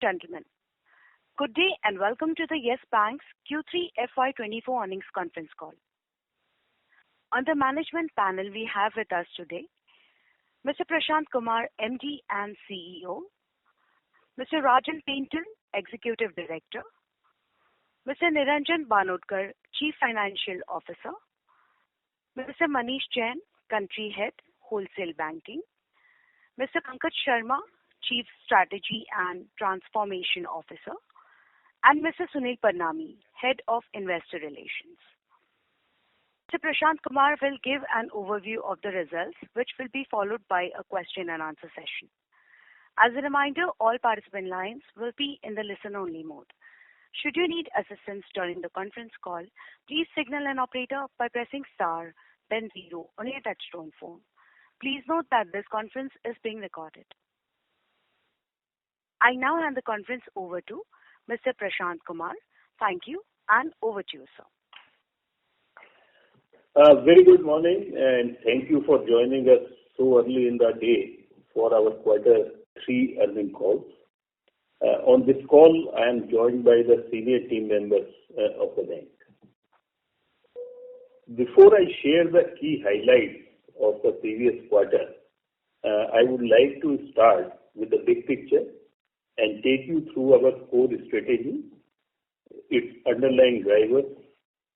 Gentlemen, good day and welcome to the Yes Bank's Q3 FY24 earnings conference call. On the management panel, we have with us today Mr. Prashant Kumar, MD and CEO, Mr. Rajan Painter, Executive Director, Mr. Niranjan Banodkar, Chief Financial Officer, Mr. Manish Jain, Country Head, Wholesale Banking, Mr. Pankaj Sharma, Chief Strategy and Transformation Officer, and Mr. Sunil Parnami, Head of Investor Relations. Mr. Prashant Kumar will give an overview of the results, which will be followed by a question and answer session. As a reminder, all participant lines will be in the listen-only mode. Should you need assistance during the conference call, please signal an operator by pressing star, then 0 on your touchtone phone. Please note that this conference is being recorded. I now hand the conference over to Mr. Prashant Kumar. Thank you, and over to you, sir. Very good morning, and thank you for joining us so early in the day for our quarter 3 earnings call. On this call, I am joined by the senior team members of the bank. Before I share the key highlights of the previous quarter, I would like to start with the big picture and take you through our core strategy, its underlying drivers,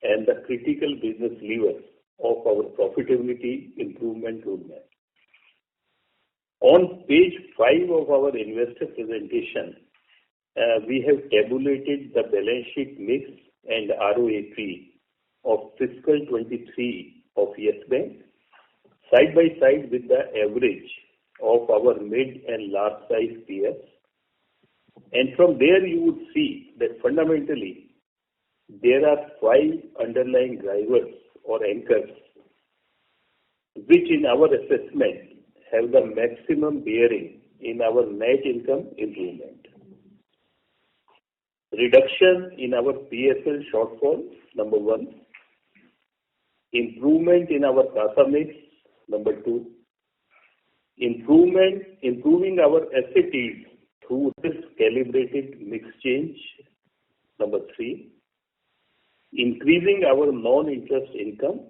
and the critical business levers of our profitability improvement roadmap. On page 5 of our investor presentation, we have tabulated the balance sheet mix and ROA of fiscal 23 of Yes Bank, side by side with the average of our mid and large size peers. And from there you would see that fundamentally there are 5 underlying drivers or anchors which in our assessment have the maximum bearing in our net income improvement. Reduction in our PSL shortfall, number 1. Improvement in our CASA mix, number 2. Improving our asset yield through this calibrated mix change, number 3. Increasing our non-interest income,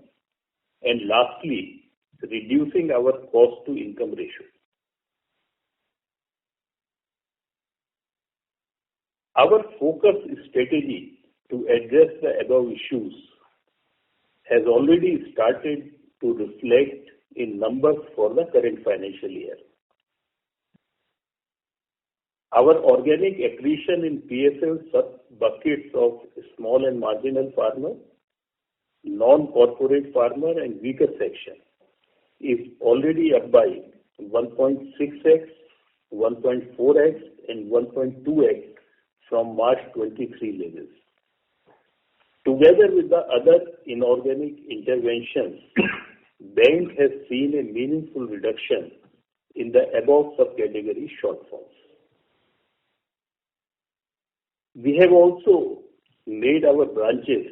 and lastly, reducing our cost to income ratio. Our focus strategy to address the above issues has already started to reflect in numbers for the current financial year. Our organic accretion in PSL sub-buckets of small and marginal farmer, non-corporate farmer and weaker section is already up by 1.6x, 1.4x and 1.2x from March 23 levels. Together with the other inorganic interventions, bank has seen a meaningful reduction in the above subcategory shortfalls. We have also made our branches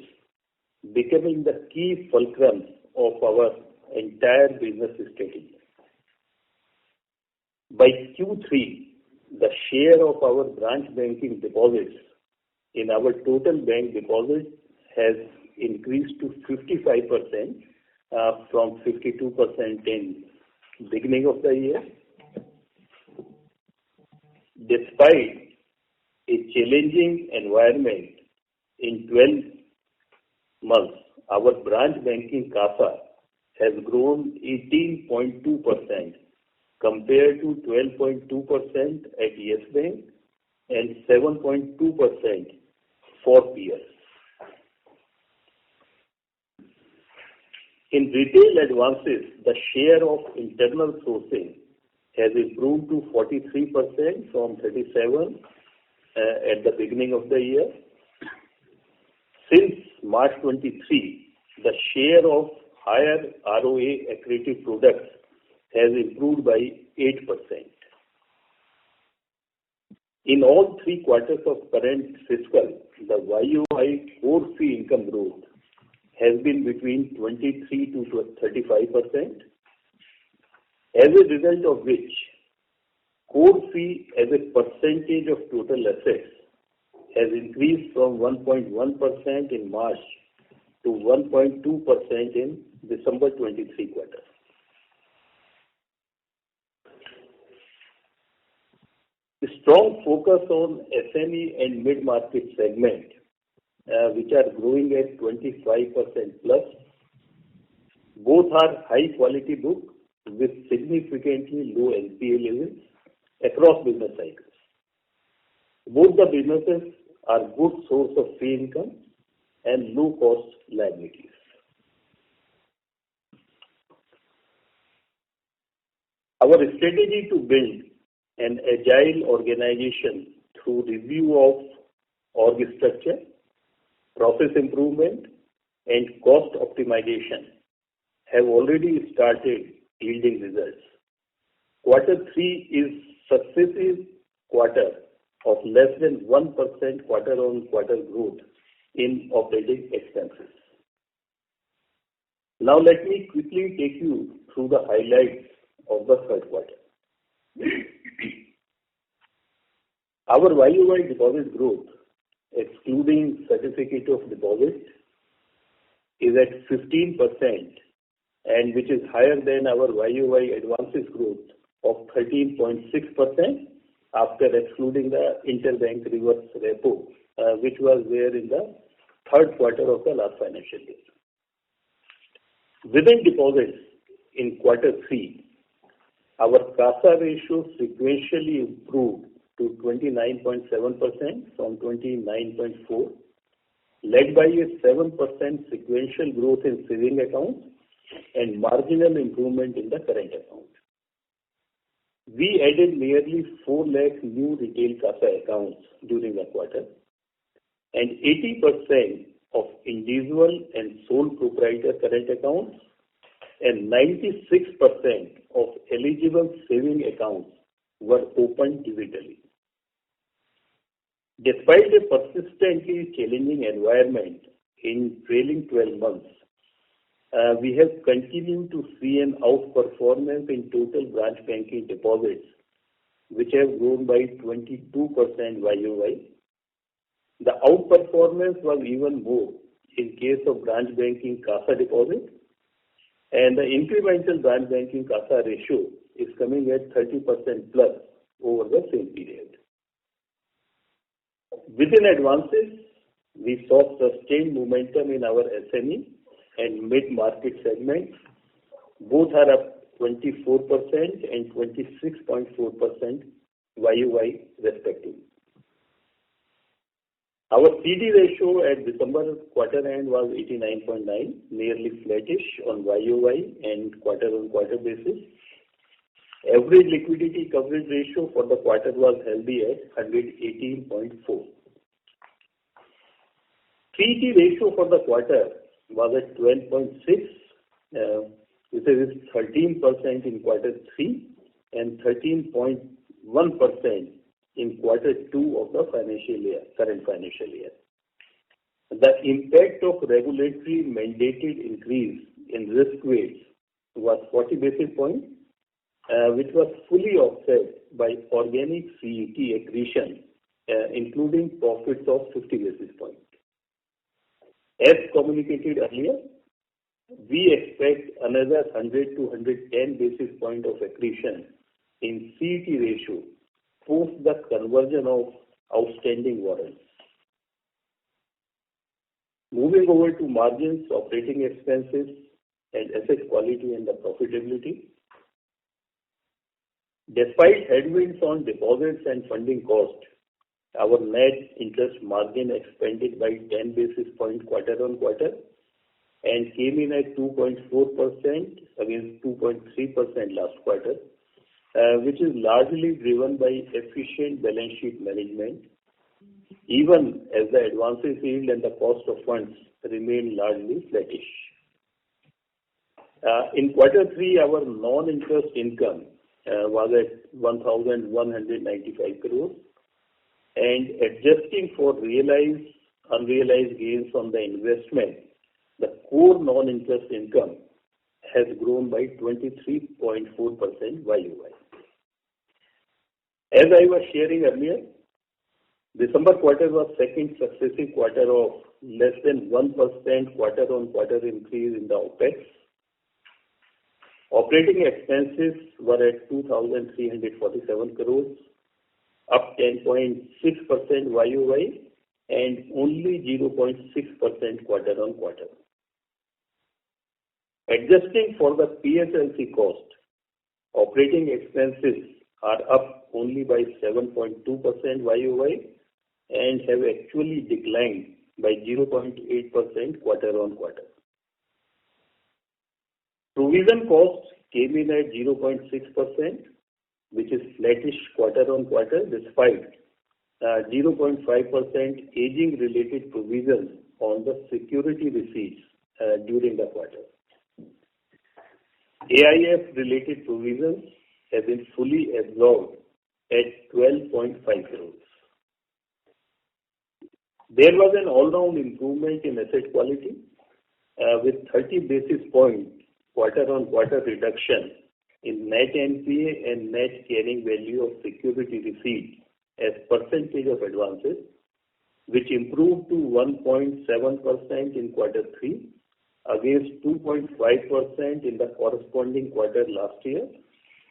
becoming the key fulcrum of our entire business strategy. By Q3, the share of our branch banking deposits in our total bank deposits has increased to 55% from 52% in beginning of the year. Despite a challenging environment in 12 months, our branch banking CASA has grown 18.2% compared to 12.2% at Yes Bank and 7.2% for peers. In retail advances, the share of internal sourcing has improved to 43% from 37% at the beginning of the year. Since March 23, the share of higher ROA accretive products has improved by 8%. In all 3 quarters of current fiscal, the YOY core fee income growth has been between 23 to 35%, as a result of which Core fee as a percentage of total assets has increased from 1.1% in March to 1.2% in December 23 quarter. The strong focus on SME and mid-market segment, which are growing at 25% plus, both are high-quality book with significantly low NPA levels across business cycles. Both the businesses are good source of fee income and low-cost liabilities. Our strategy to build an agile organization through review of org structure, process improvement, and cost optimization have already started yielding results. Quarter 3 is successive quarter of less than 1% quarter-on-quarter growth in operating expenses. Now let me quickly take you through the highlights of the third quarter. Our YOY deposit growth, excluding certificate of deposit, is at 15%, and which is higher than our YOY advances growth of 13.6% after excluding the interbank reverse repo, which was there in the third quarter of the last financial year. Within deposits in quarter 3, our CASA ratio sequentially improved to 29.7% from 29.4%, led by a 7% sequential growth in saving accounts and marginal improvement in the current account. We added nearly 4 lakh new retail CASA accounts during the quarter, and 80% of individual and sole proprietor current accounts and 96% of eligible saving accounts were opened digitally. Despite a persistently challenging environment in trailing 12 months, we have continued to see an outperformance in total branch banking deposits, which have grown by 22% YOY. The outperformance was even more in case of branch banking CASA deposit, and the incremental branch banking CASA ratio is coming at 30% plus over the same period. Within advances, we saw sustained momentum in our SME and mid-market segments. Both are up 24% and 26.4% YOY respectively. Our CD ratio at December quarter end was 89.9, nearly flattish on YOY and quarter-on-quarter basis. Average liquidity coverage ratio for the quarter was healthy at 118.4. CET ratio for the quarter was at 12.6, which is 13% in quarter 3 and 13.1% in quarter 2 of the current financial year. The impact of regulatory mandated increase in risk weights was 40 basis points, which was fully offset by organic CET accretion, including profits of 50 basis points. As communicated earlier, we expect another 100 to 110 basis point of accretion in CET ratio post the conversion of outstanding warrants. Moving over to margins, operating expenses, and asset quality and the profitability. Despite headwinds on deposits and funding cost, our net interest margin expanded by 10 basis points quarter-on-quarter and came in at 2.4% against 2.3% last quarter, which is largely driven by efficient balance sheet management, even as the advances yield and the cost of funds remain largely flattish. In quarter 3, our non-interest income was at 1,195 crores, and adjusting for realized, unrealized gains from the investment, the core non-interest income has grown by 23.4% YOY. As I was sharing earlier, December quarter was second successive quarter of less than 1% quarter-on-quarter increase in the OpEx. Operating expenses were at 2,347 crores, up 10.6% YOY and only 0.6% quarter-on-quarter. Adjusting for the PSLC cost, operating expenses are up only by 7.2% YOY and have actually declined by 0.8% quarter-on-quarter. Provision costs came in at 0.6%, which is flattish quarter-on-quarter despite 0.5% aging-related provisions on the security receipts during the quarter. AIF-related provisions have been fully absorbed at 12.5 crores. There was an all-round improvement in asset quality with 30 basis points quarter-on-quarter reduction in net NPA and net carrying value of security receipts as percentage of advances, which improved to 1.7% in quarter 3 against 2.5% in the corresponding quarter last year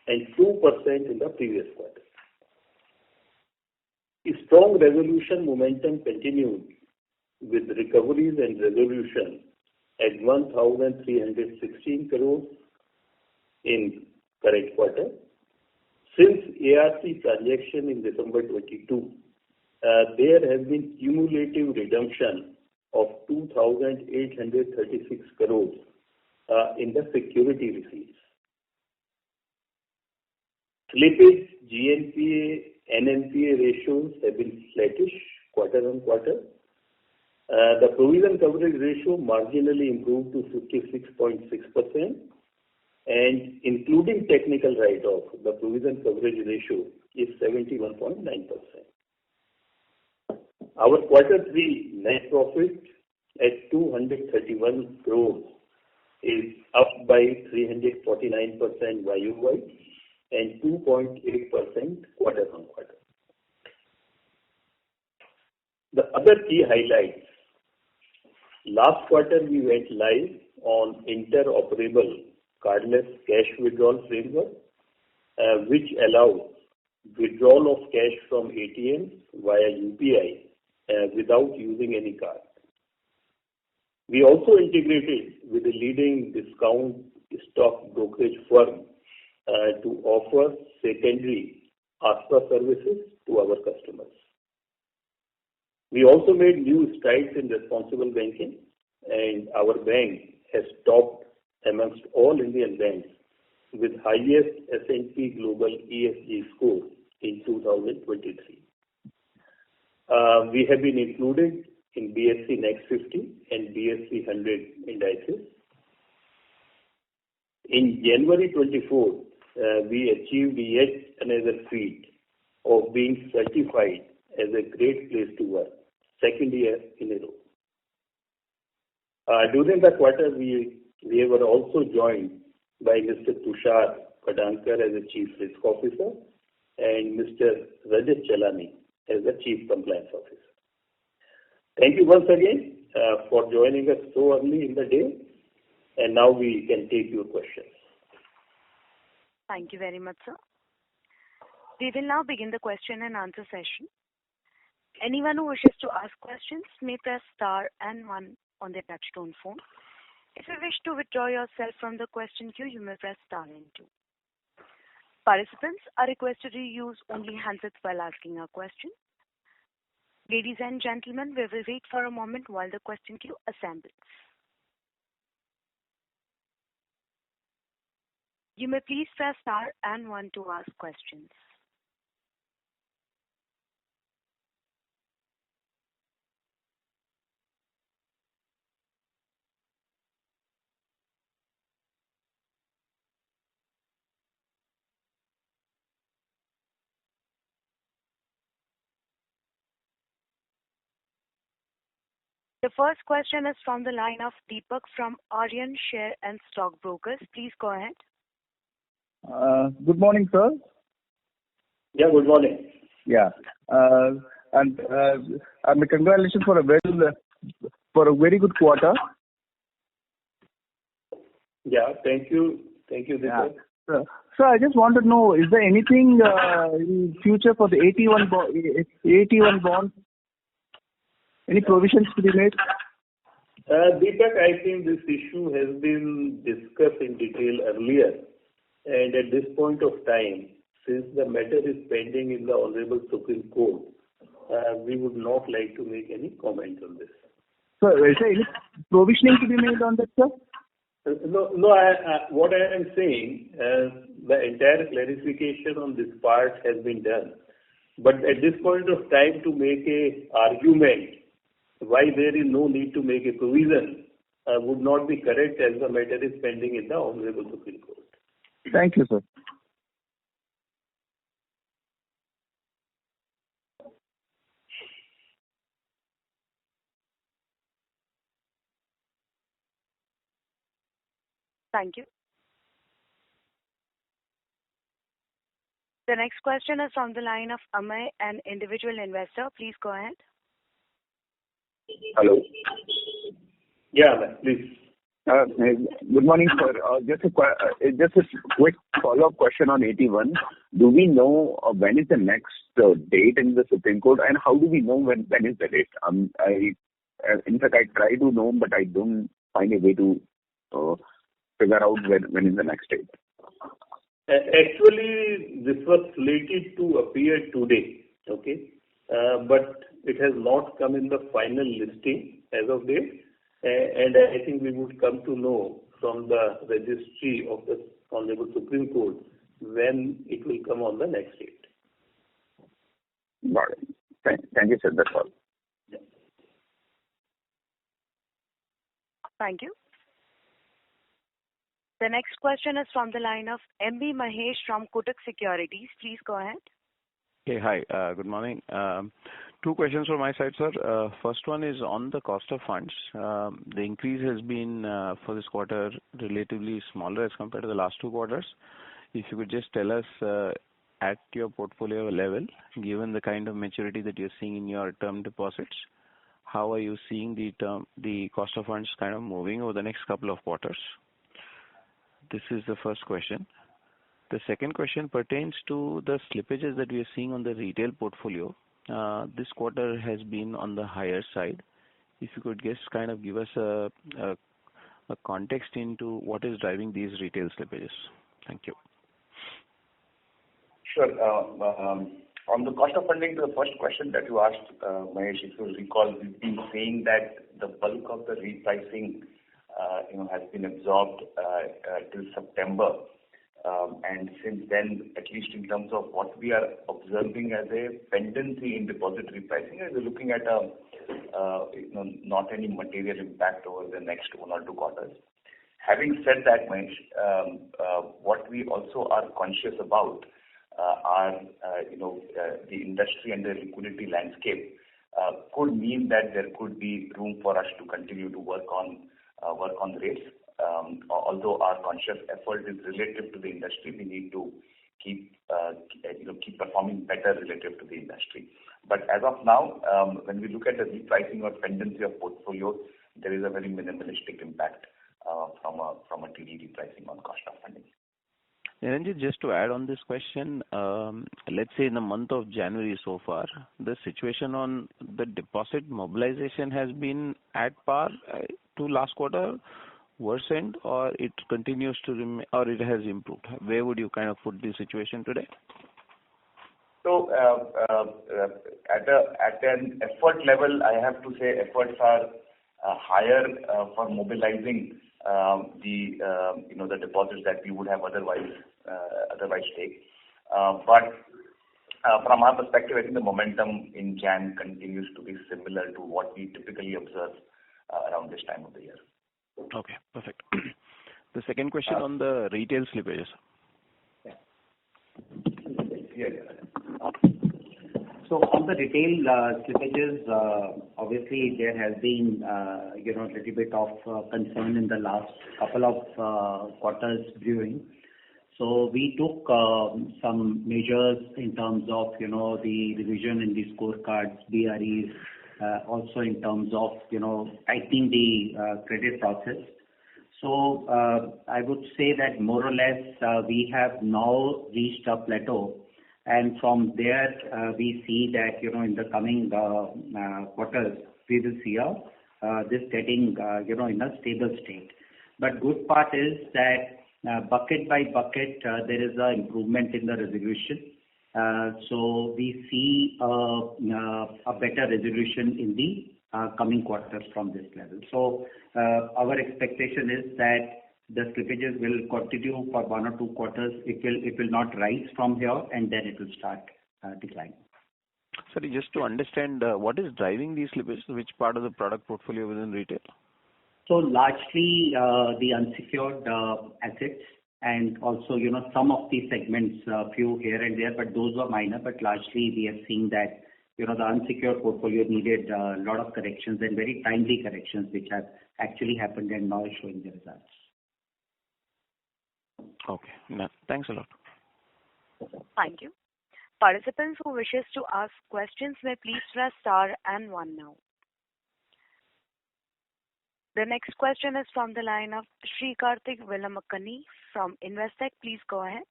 and 2% in the previous quarter. A strong resolution momentum continued with recoveries and resolution at 1,316 crores in current quarter. Since ARC transaction in December 22, there has been cumulative redemption of 2,836 crores in the security receipts. Slippage, GNPA, NNPA ratios have been flattish quarter-on-quarter. The provision coverage ratio marginally improved to 56.6%, and including technical write-off, the provision coverage ratio is 71.9%. Our quarter 3 net profit at 231 crores is up by 349% YOY and 2.8% quarter-on-quarter. The other key highlights. Last quarter, we went live on interoperable cardless cash withdrawal framework, which allows withdrawal of cash from ATMs via UPI without using any card. We also integrated with a leading discount stock brokerage firm to offer secondary ASPA services to our customers. We also made new strides in responsible banking, and our bank has topped amongst all Indian banks with highest S&P Global ESG score in 2023. We have been included in BSE Next 50 and BSE 100 indices. In January 24, we achieved yet another feat of being certified as a great place to work, second year in a row. During the quarter, we were also joined by Mr. Tushar Padankar as the Chief Risk Officer and Mr. Rajat Chalani as the Chief Compliance Officer. Thank you once again for joining us so early in the day, and now we can take your questions. Thank you very much, sir. We will now begin the question and answer session. Anyone who wishes to ask questions may press star and 1 on their touchtone phone. If you wish to withdraw yourself from the question queue, you may press star and 2. Participants are requested to use only handsets while asking a question. Ladies and gentlemen, we will wait for a moment while the question queue assembles. You may please press star and 1 to ask questions. The first question is from the line of Deepak from Aryan Share and Stock Brokers. Please go ahead. Good morning, sir. Yeah, good morning. Yeah. And congratulations for a very good quarter. Yeah, thank you. Thank you, Deepak. Yeah. So I just want to know, is there anything in future for the 81 bond? Any provisions to be made? Deepak, I think this issue has been discussed in detail earlier, and at this point of time, since the matter is pending in the Honorable Supreme Court, we would not like to make any comment on this. So is there any provisioning to be made on that, sir? No. What I am saying, the entire clarification on this part has been done. But at this point of time, to make a argument why there is no need to make a provision would not be correct, as the matter is pending in the Honorable Supreme Court. Thank you, sir. Thank you. The next question is from the line of Amay, an individual investor. Please go ahead. Hello. Yeah, please. Good morning, sir. Just a quick follow-up question on 81. Do we know when is the next date in the Supreme Court, and how do we know when is the date? In fact, I try to know, but I don't find a way to figure out when is the next date. Actually, this was slated to appear today, okay? But it has not come in the final listing as of date. And I think we would come to know from the registry of the Honorable Supreme Court when it will come on the next date. Got it. Thank you, sir. That's all. Yeah. Thank you. The next question is from the line of MB Mahesh from Kotak Securities. Please go ahead. Hey, hi. Good morning. Two questions from my side, sir. First one is on the cost of funds. The increase has been for this quarter relatively smaller as compared to the last two quarters. If you could just tell us at your portfolio level, given the kind of maturity that you're seeing in your term deposits, how are you seeing the cost of funds kind of moving over the next couple of quarters? This is the first question. The second question pertains to the slippages that we are seeing on the retail portfolio. This quarter has been on the higher side. If you could just kind of give us a context into what is driving these retail slippages. Thank you. Sure. On the cost of funding, the first question that you asked, Mahesh, if you recall, we've been saying that the bulk of the repricing has been absorbed till September. And since then, at least in terms of what we are observing as a pendency in deposit repricing, we're looking at not any material impact over the next 1 or 2 quarters. Having said that, Mahesh, what we also are conscious about are the industry and the liquidity landscape could mean that there could be room for us to continue to work on rates. Although our conscious effort is relative to the industry, we need to keep performing better relative to the industry. But as of now, when we look at the repricing or pendency of portfolio, there is a very minimalistic impact from a TD repricing on cost of funding. Niranjan, just to add on this question, let's say in the month of January so far, the situation on the deposit mobilization has been at par to last quarter, worsened, or it continues to remain, or it has improved? Where would you kind of put the situation today? So at an effort level, I have to say efforts are higher for mobilizing the deposits that we would have otherwise take. But from our perspective, I think the momentum in Jan continues to be similar to what we typically observe around this time of the year. Okay, perfect. The second question on the retail slippages. So on the retail slippages, obviously there has been a little bit of concern in the last couple of quarters brewing. So we took some measures in terms of, the revision in the scorecards, BREs, also in terms of, tightening the credit process. So I would say that more or less we have now reached a plateau, and from there we see that, in the coming quarters we will see this getting, in a stable state. But good part is that bucket by bucket there is an improvement in the resolution. So we see a better resolution in the coming quarters from this level. So our expectation is that the slippages will continue for 1 or 2 quarters. It will not rise from here, and then it will start declining. Sorry, just to understand, what is driving these slippages? Which part of the product portfolio within retail? So largely the unsecured assets, and also, some of the segments, few here and there, but those were minor. But largely we are seeing that, the unsecured portfolio needed a lot of corrections, and very timely corrections, which have actually happened and now showing the results. Okay. No, thanks a lot. Thank you. Participants who wishes to ask questions may please press star and 1 now. The next question is from the line of Sri Karthik Velamakani from Investec. Please go ahead.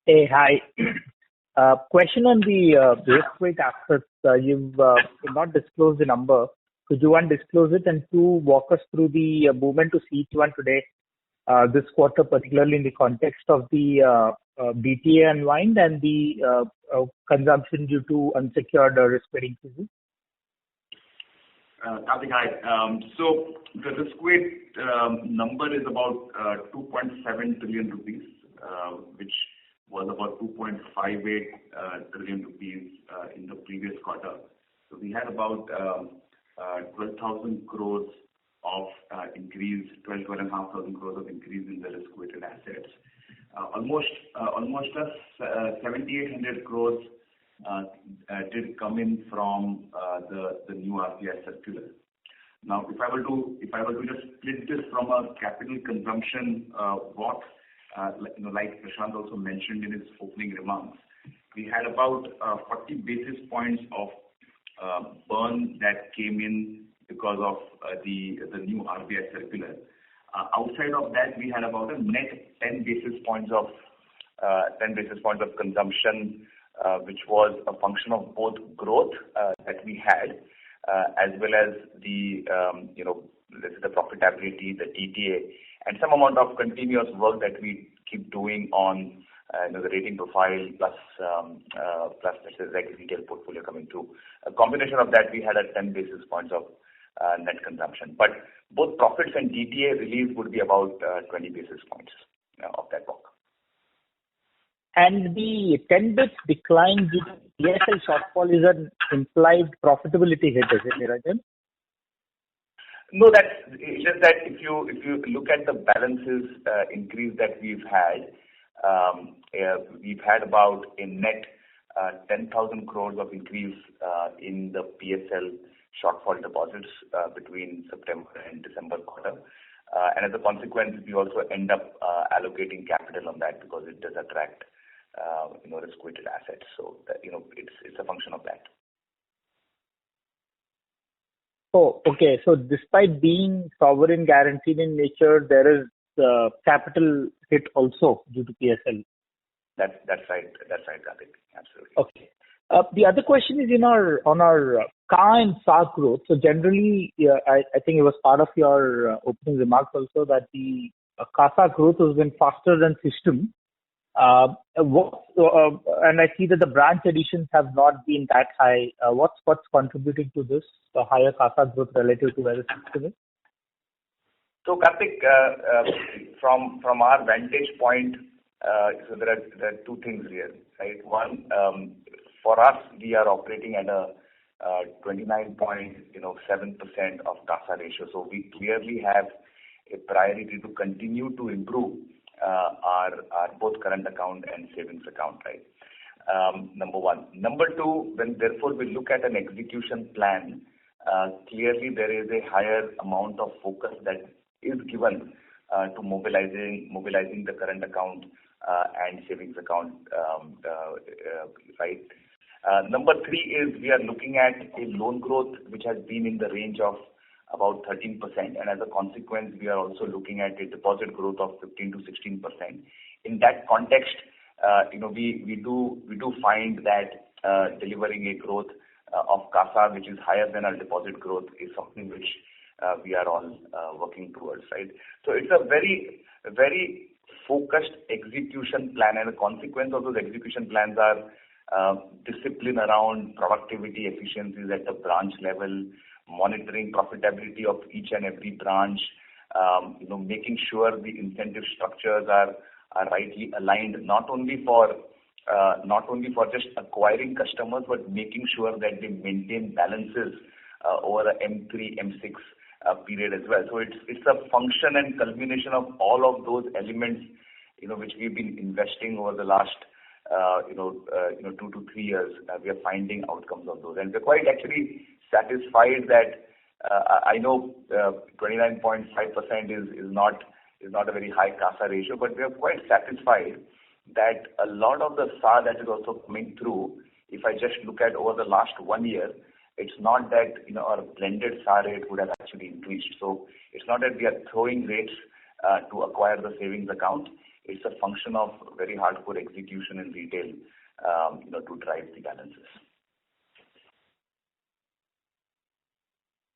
Hey, hi. Question on the risk weight assets. You've not disclosed the number. Could you, one, disclose it, and 2, walk us through the movement to CET1 today, this quarter, particularly in the context of the BTA unwind and the consumption due to unsecured risk weight increases? Karthik, hi. So the risk weight number is about 2.7 trillion rupees, which was about 2.58 trillion rupees in the previous quarter. So we had about 12,000 crores of increase, 12,500 crores of increase in the risk-weighted assets. Almost 7,800 crores did come in from the new RBI circular. Now, if I were to just split this from a capital consumption, like Prashant also mentioned in his opening remarks, we had about 40 basis points of burn that came in because of the new RBI circular. Outside of that, we had about a net 10 basis points of consumption, which was a function of both growth that we had, as well as the the profitability, the DTA, and some amount of continuous work that we keep doing on the rating profile plus like retail portfolio coming through. A combination of that, we had a 10 basis points of net consumption. But both profits and DTA release would be about 20 basis points of that book. And the 10 bits decline due to PSL shortfall is an implied profitability hit, is it, Rajan? No, it's just that if you look at the balances increase that we've had about a net 10,000 crores of increase in the PSL shortfall deposits between September and December quarter. And as a consequence, we also end up allocating capital on that because it does attract risk-weighted assets. So that, it's a function of that. Oh, okay. So despite being sovereign guaranteed in nature, there is capital hit also due to PSL. That's right. That's right, Karthik. Absolutely. Okay. The other question is on our CA and SA growth. So generally, I think it was part of your opening remarks also that the CASA growth has been faster than system. And I see that the branch additions have not been that high. What's contributing to this, the higher CASA growth relative to where the system is? So Karthik, from our vantage point, so there are 2 things here, right? One, for us, we are operating at a 29.7% of CASA ratio. So we clearly have a priority to continue to improve our both current account and savings account, right? Number 1. Number 2, when therefore we look at an execution plan, clearly there is a higher amount of focus that is given to mobilizing the current account and savings account, right? Number three is we are looking at a loan growth which has been in the range of about 13%, and as a consequence, we are also looking at a deposit growth of 15 to 16%. In that context, we do find that delivering a growth of CASA, which is higher than our deposit growth, is something which we are all working towards, right? So it's a very, very focused execution plan, and the consequence of those execution plans are discipline around productivity, efficiencies at the branch level, monitoring profitability of each and every branch, making sure the incentive structures are rightly aligned, not only for just acquiring customers, but making sure that they maintain balances over a M3, M6 period as well. So it's a function and culmination of all of those elements, which we've been investing over the last 2 to 3 years. We are finding outcomes of those, and we're quite actually satisfied that I know 29.5% is not a very high CASA ratio, but we are quite satisfied that a lot of the SA that is also coming through, if I just look at over the last 1 year, it's not that our blended SA rate would have actually increased. So it's not that we are throwing rates to acquire the savings account. It's a function of very hardcore execution in retail, to drive the balances.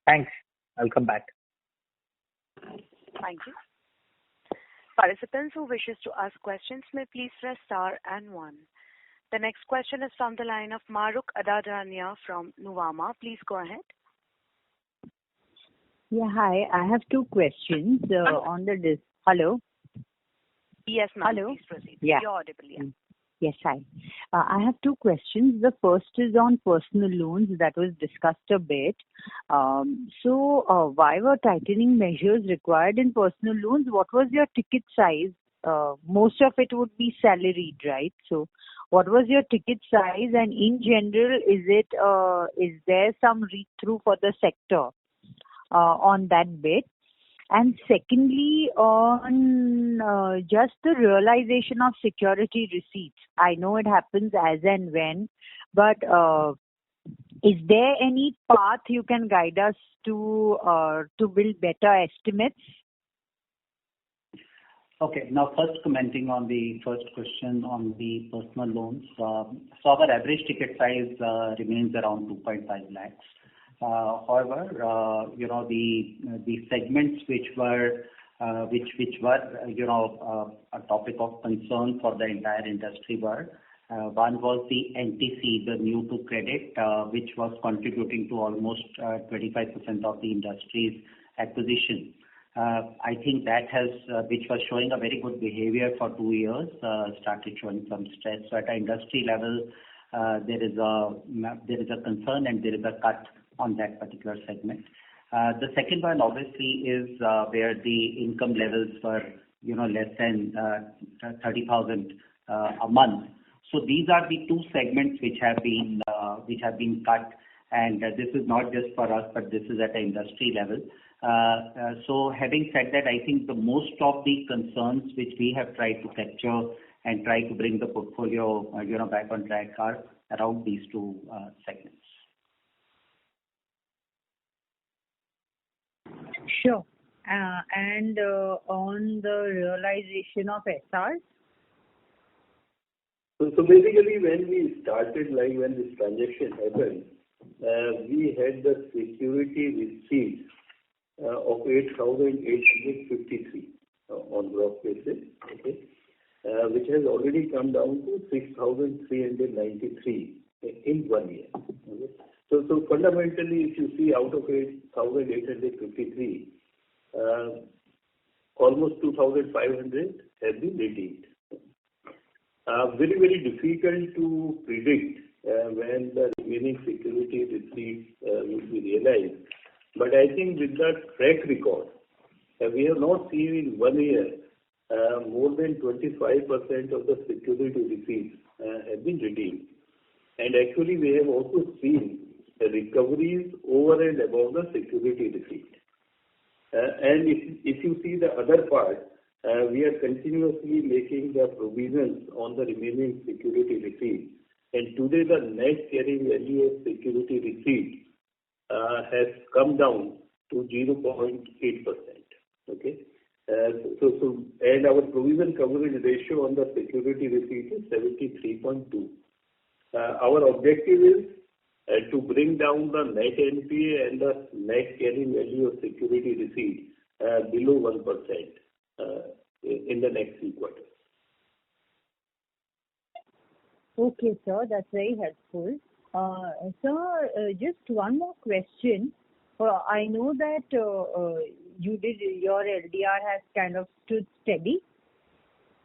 Thanks. I'll come back. Thank you. Participants who wishes to ask questions may please press star and 1. The next question is from the line of Mahrukh Adajania from Nuvama. Please go ahead. Yeah, hi. I have 2 questions on the Hello? Yes, ma'am. Hello? Please proceed. Yeah. You're audible, yeah. Yes, hi. I have 2 questions. The first is on personal loans that was discussed a bit. So why were tightening measures required in personal loans? What was your ticket size? Most of it would be salaried, right? So what was your ticket size, and in general, is there some read-through for the sector on that bit? And secondly, on just the realization of security receipts. I know it happens as and when, but is there any path you can guide us to build better estimates? Okay. Now, first commenting on the first question on the personal loans. So our average ticket size remains around 2.5 lakhs. However, the segments which were a topic of concern for the entire industry were one was the NTC, the new to credit, which was contributing to almost 25% of the industry's acquisition. I think that which was showing a very good behavior for 2 years, started showing some stress. So at an industry level, there is a concern and there is a cut on that particular segment. The second one obviously is where the income levels were less than 30,000 a month. So these are the 2 segments which have been cut, and this is not just for us, but this is at an industry level. So having said that, I think the most of the concerns which we have tried to capture and try to bring the portfolio back on track are around these 2 segments. Sure. And on the realization of SRs? So basically, when we started, when this transaction happened, we had the security receipts of 8,853 on gross basis, okay, which has already come down to 6,393 in 1 year. Okay? So fundamentally, if you see out of 8,853, almost 2,500 have been redeemed. Very, very difficult to predict when the remaining security receipts will be realized. But I think with the track record, we have not seen in 1 year more than 25% of the security receipts have been redeemed. And actually, we have also seen recoveries over and above the security receipt. And if you see the other part, we are continuously making the provisions on the remaining security receipts. And today the net carrying value of security receipts has come down to 0.8%. Okay. And our provision coverage ratio on the security receipt is 73.2. Our objective is to bring down the net NPA and the net carrying value of security receipt below 1% in the next few quarters. Okay, sir, that's very helpful. Sir, just one more question. I know that your LDR has kind of stood steady.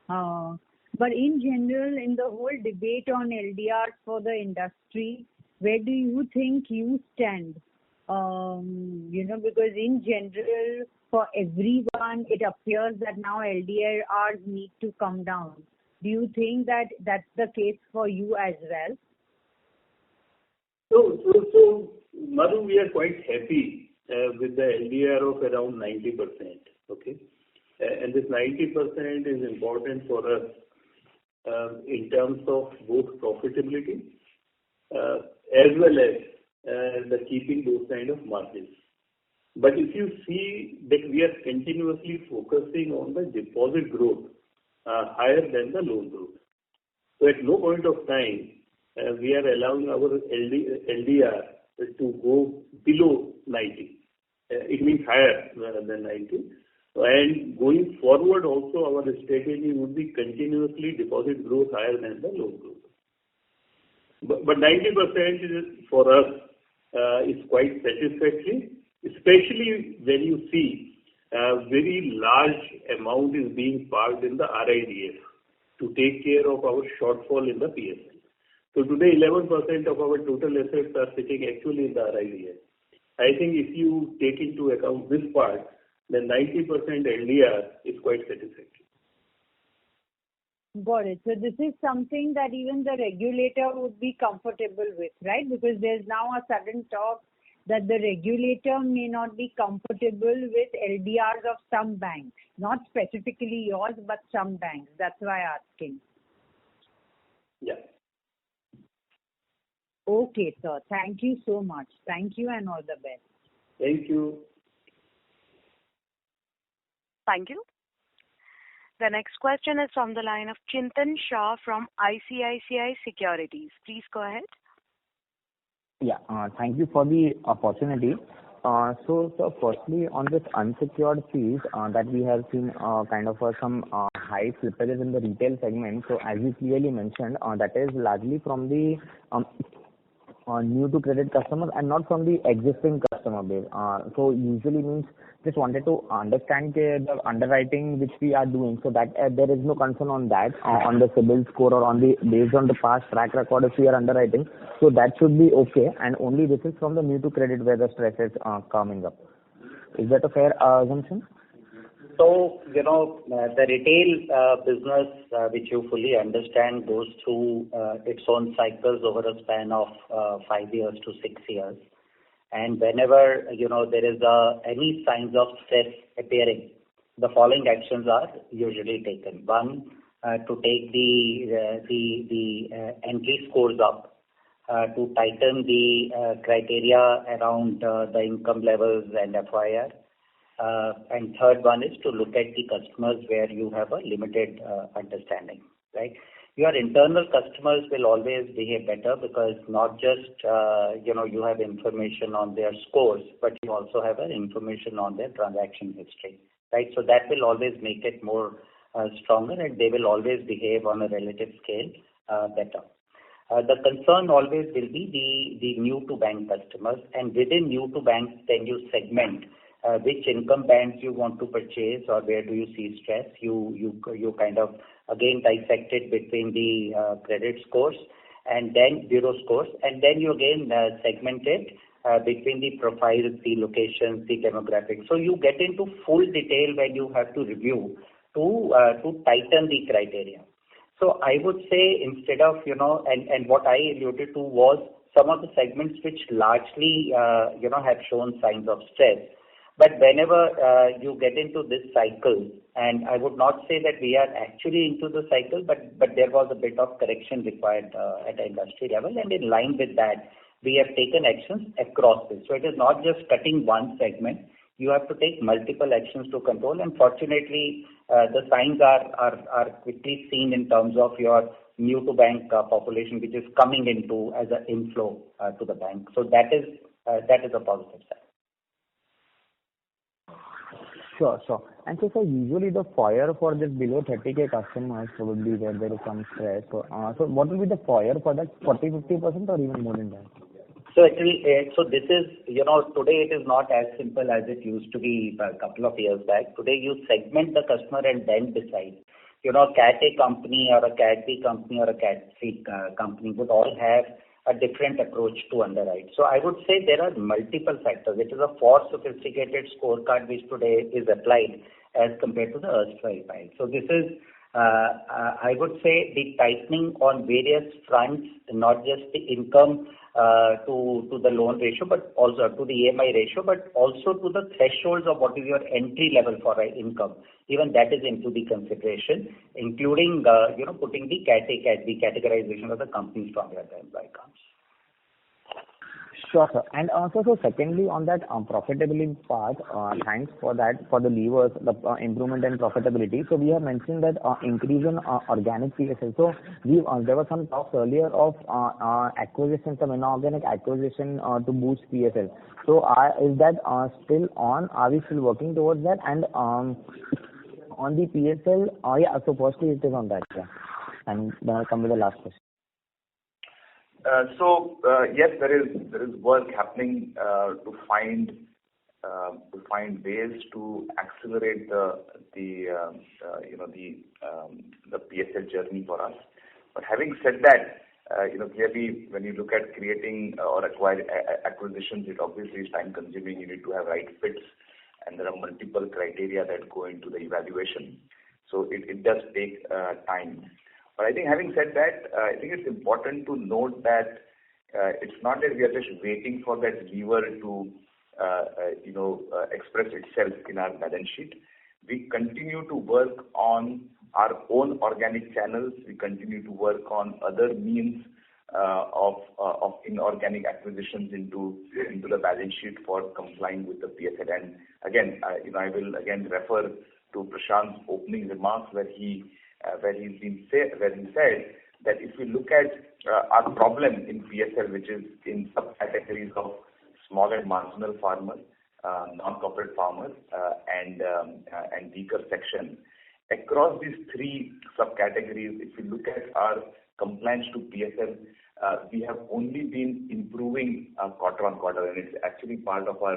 But in general, in the whole debate on LDR for the industry, where do you think you stand? Because in general, for everyone, it appears that now LDRs need to come down. Do you think that that's the case for you as well? So Madhu, we are quite happy with the LDR of around 90%. Okay, and this 90% is important for us in terms of both profitability as well as the keeping those kind of margins. But if you see that we are continuously focusing on the deposit growth higher than the loan growth. So at no point of time we are allowing our LDR to go below 90. It means higher than 90. And going forward also our strategy would be continuously deposit growth higher than the loan growth. But 90% is, for us is quite satisfactory, especially when you see very large amount is being parked in the RIDF to take care of our shortfall in the PSL. So today 11% of our total assets are sitting actually in the RIDF. I think if you take into account this part, then 90% LDR is quite satisfactory. Got it. So this is something that even the regulator would be comfortable with, right? Because there's now a sudden talk that the regulator may not be comfortable with LDRs of some banks, not specifically yours, but some banks. That's why I'm asking. Yeah. Okay, sir. Thank you so much. Thank you and all the best. Thank you. Thank you. The next question is from the line of Chintan Shah from ICICI Securities. Please go ahead. Yeah, thank you for the opportunity. So, firstly, on this unsecured fees that we have seen kind of some high slippages in the retail segment. So, as you clearly mentioned, that is largely from the new to credit customers and not from the existing customer base. So, usually means just wanted to understand the underwriting which we are doing, so that there is no concern on that on the CIBIL score or on the based on the past track record if we are underwriting. So that should be okay, and only this is from the new to credit where the stress is coming up. Is that a fair assumption? So, the retail business, which you fully understand, goes through its own cycles over a span of 5 years to 6 years. And whenever, there is any signs of stress appearing, the following actions are usually taken. One, to take the entry scores up, to tighten the criteria around the income levels and FIR. And third one is to look at the customers where you have a limited understanding, right? Your internal customers will always behave better because not just, you have information on their scores, but you also have information on their transaction history, right? So that will always make it more stronger, and they will always behave on a relative scale better. The concern always will be the new to bank customers, and within new to bank, then you segment which income bands you want to purchase or where do you see stress. You kind of again dissect it between the credit scores and then bureau scores, and then you again segment it between the profiles, the locations, the demographics. So you get into full detail when you have to review to tighten the criteria. So I would say instead of, and what I alluded to was some of the segments which largely, have shown signs of stress. But whenever you get into this cycle, and I would not say that we are actually into the cycle, but there was a bit of correction required at the industry level, and in line with that, we have taken actions across this. So it is not just cutting one segment. You have to take multiple actions to control, and fortunately, the signs are quickly seen in terms of your new to bank population, which is coming into as an inflow to the bank. So that is a positive sign. Sure. And so, sir, usually the FOIR for this below 30K customers probably where there is some stress. So what will be the FOIR for that, 40-50% or even more than that? So actually, this is, today it is not as simple as it used to be a couple of years back. Today you segment the customer and then decide. Cat A company or a Cat B company or a Cat C company would all have a different approach to underwrite. So I would say there are multiple factors. It is a far sophisticated scorecard which today is applied as compared to the erstwhile file. So this is, I would say, the tightening on various fronts, not just the income to the loan ratio, but also to the EMI ratio, but also to the thresholds of what is your entry level for income. Even that is into the consideration, including putting the Cat A, Cat B categorization of the companies from the employee accounts. Sure, sir. And also, so secondly, on that profitability part, thanks for that, for the levers, the improvement in profitability. So we have mentioned that increase in organic PSL. So there were some talks earlier of acquisition, some inorganic acquisition to boost PSL. So is that still on? Are we still working towards that? And on the PSL, so firstly it is on that, and then I'll come with the last question. Yes, there is work happening to find ways to accelerate the PSL journey for us. But having said that, clearly when you look at creating or acquire acquisitions, it obviously is time consuming. You need to have right fits, and there are multiple criteria that go into the evaluation. So it does take time. But I think having said that, I think it's important to note that it's not that we are just waiting for that lever to express itself in our balance sheet. We continue to work on our own organic channels. We continue to work on other means of inorganic acquisitions into the balance sheet for complying with the PSL. And again, I will again refer to Prashant's opening remarks where he said that if we look at our problem in PSL, which is in subcategories of small and marginal farmers, non-corporate farmers, and weaker section, across these three subcategories, if you look at our compliance to PSL, we have only been improving quarter on quarter, and it's actually part of our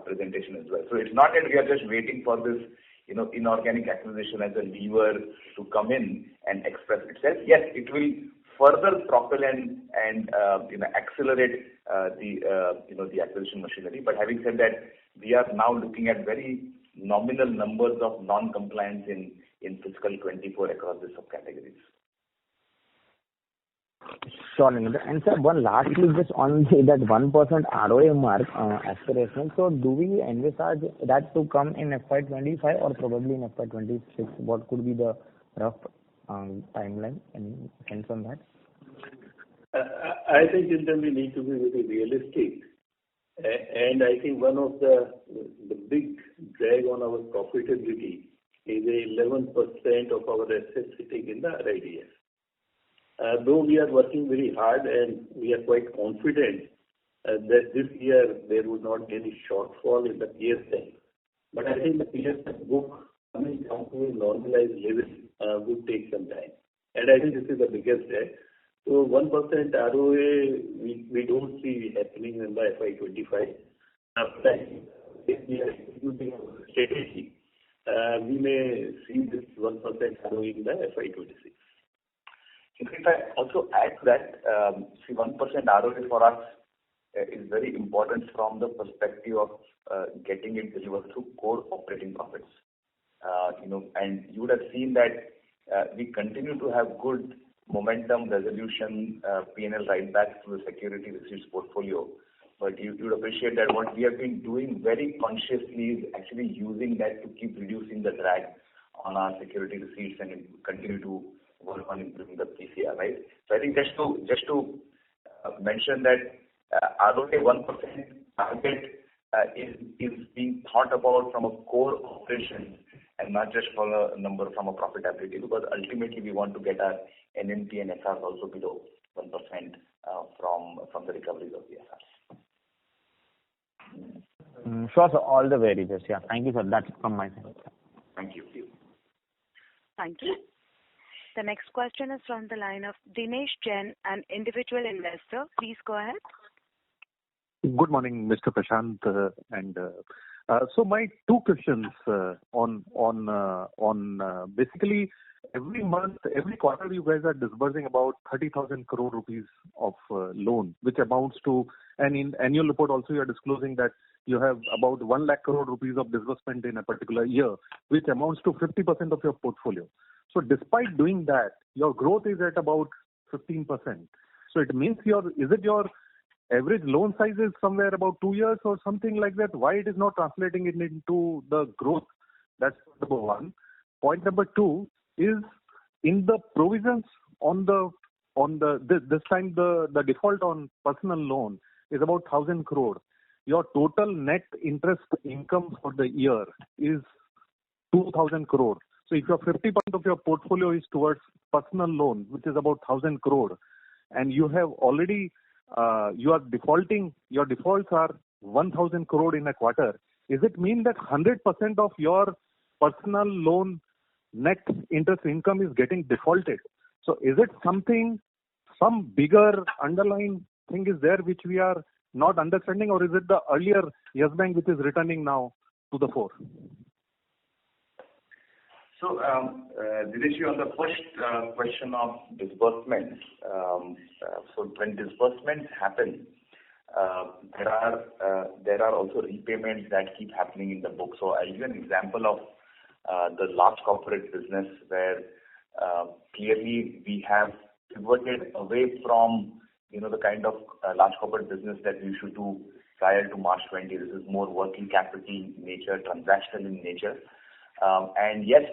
presentation as well. So it's not that we are just waiting for this inorganic acquisition as a lever to come in and express itself. Yes, it will further propel and accelerate the acquisition machinery. But having said that, we are now looking at very nominal numbers of non-compliance in fiscal 24 across the subcategories. Sure, and sir, one lastly, just on that 1% ROA mark aspiration. So do we envisage that to come in FY25 or probably in FY26? What could be the rough timeline? Any sense on that? I think we need to be very realistic, and I think one of the big drag on our profitability is 11% of our assets sitting in the RIDF. Though we are working very hard and we are quite confident that this year there would not be any shortfall in the PSL, but I think the PSL book coming down to a normalized level would take some time, and I think this is the biggest drag. So 1% ROA we don't see happening in the FY25. If we are executing our strategy, we may see this 1% ROA in the FY26. In fact, also add to that, 1% ROA for us is very important from the perspective of getting it delivered through core operating profits. And you would have seen that we continue to have good momentum resolution, P&L write backs to the security receipts portfolio. but you would appreciate that what we have been doing very consciously is actually using that to keep reducing the drag on our security receipts and continue to work on improving the PCR, right? So I think just to mention that ROA 1% target is being thought about from a core operation and not just for a number from a profitability, because ultimately we want to get our NNP and SRs also below 1% from the recoveries of the SRs. Sure, sir. All the very best. Yeah. Thank you, sir. That's from my side. Thank you. Thank you. The next question is from the line of Dinesh Jain, an individual investor. Please go ahead. Good morning, Mr. Prashant. So my two questions on basically every month, every quarter, you guys are disbursing about 30,000 crore rupees of loan, which amounts to, and in annual report also you are disclosing that you have about 1 lakh crore rupees of disbursement in a particular year, which amounts to 50% of your portfolio. So despite doing that, your growth is at about 15%. So it means your average loan size is somewhere about 2 years or something like that. Why it is not translating it into the growth? That's number one. Point number two is in the provisions this time the default on personal loan is about 1,000 crore. Your total net interest income for the year is 2,000 crore. So if your 50% of your portfolio is towards personal loan, which is about 1,000 crore, and you have already you are defaulting, your defaults are 1,000 crore in a quarter. Does it mean that 100% of your personal loan net interest income is getting defaulted? So is it some bigger underlying thing is there which we are not understanding, or is it the earlier Yes Bank which is returning now to the fore? So, Dinesh, on the first question of disbursements, so when disbursements happen, there are also repayments that keep happening in the book. So I'll give you an example of the large corporate business where clearly we have pivoted away from the kind of large corporate business that we used to do prior to March 20. This is more working capital in nature, transactional in nature. And yes,